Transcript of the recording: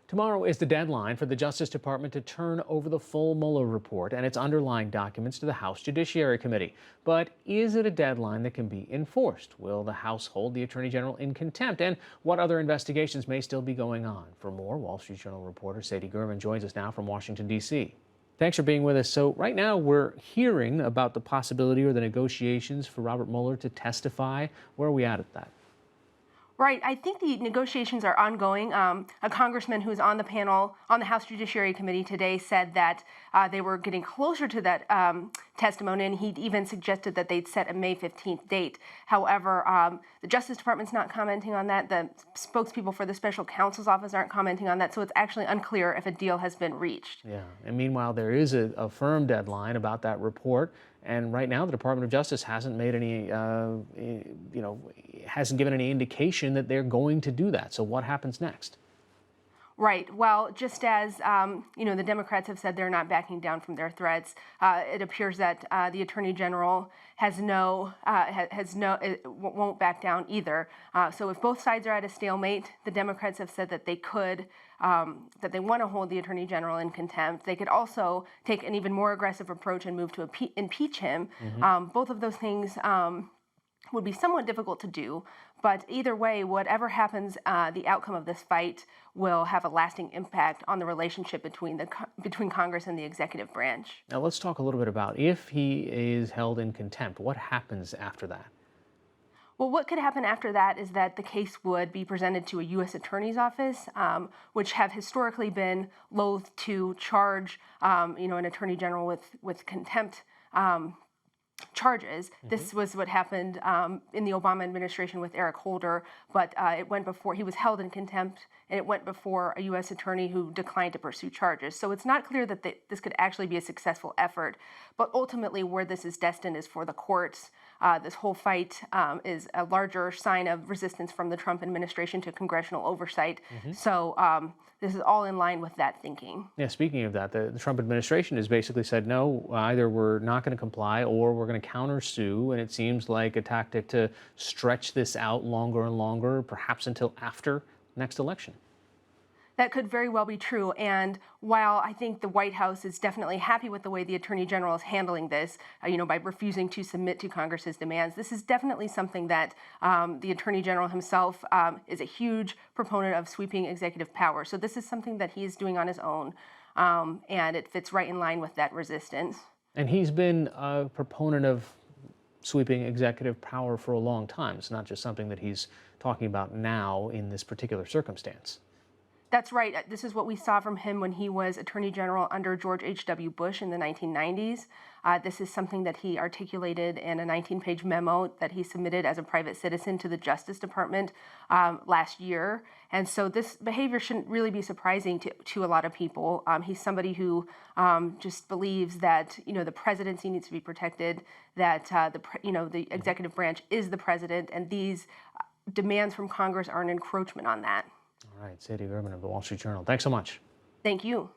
Tomorrow is the deadline for the Justice Department to turn over the full Mueller report and its underlying documents to the House Judiciary Committee. But is it a deadline that can be enforced? Will the House hold the Attorney General in contempt? And what other investigations may still be going on? For more, Wall Street Journal reporter Sadie Gurman joins us now from Washington, D.C. Thanks for being with us. So right now we're hearing about the possibility or the negotiations for Robert Mueller to testify. Where are we at that? Right. I think the negotiations are ongoing. A congressman who's on the panel on the House Judiciary Committee today said that they were getting closer to that testimony, and he even suggested that they'd set a May 15th date. However, the Justice Department's not commenting on that. The spokespeople for the Special Counsel's Office aren't commenting on that, so it's actually unclear if a deal has been reached. Yeah, and meanwhile, there is a firm deadline about that report. And right now, the Department of Justice hasn't made any, hasn't given any indication that they're going to do that. So what happens next? Right. Well, just as the Democrats have said they're not backing down from their threats, it appears that the Attorney General won't back down either. So if both sides are at a stalemate, the Democrats have said that they could that they want to hold the Attorney General in contempt. They could also take an even more aggressive approach and move to impeach him. Both of those things would be somewhat difficult to do, but either way, whatever happens, the outcome of this fight will have a lasting impact on the relationship between Congress and the executive branch. Now let's talk a little bit about if he is held in contempt, what happens after that? Well, what could happen after that is that the case would be presented to a U.S. Attorney's Office, which have historically been loath to charge, an Attorney General with contempt charges. This was what happened in the Obama administration with Eric Holder, but it went before he was held in contempt, and it went before a U.S. attorney who declined to pursue charges. So it's not clear that this could actually be a successful effort, but ultimately where this is destined is for the courts. This whole fight is a larger sign of resistance from the Trump administration to congressional oversight. So this is all in line with that thinking. Yeah, speaking of that, the Trump administration has basically said, no, either we're not going to comply or we're going to countersue, and it seems like a tactic to stretch this out longer and longer, perhaps until after next election. That could very well be true. And while I think the White House is definitely happy with the way the Attorney General is handling this, by refusing to submit to Congress's demands, this is definitely something that the Attorney General himself is a huge proponent of sweeping executive power. So this is something that he is doing on his own, and it fits right in line with that resistance. And he's been a proponent of sweeping executive power for a long time. It's not just something that he's talking about now in this particular circumstance. That's right. This is what we saw from him when he was Attorney General under George H.W. Bush in the 1990s. This is something that he articulated in a 19-page memo that he submitted as a private citizen to the Justice Department last year. And so this behavior shouldn't really be surprising to a lot of people. He's somebody who just believes that, the presidency needs to be protected, that, the executive branch is the president, and these demands from Congress are an encroachment on that. All right, Sadie Gurman of the Wall Street Journal. Thanks so much. Thank you.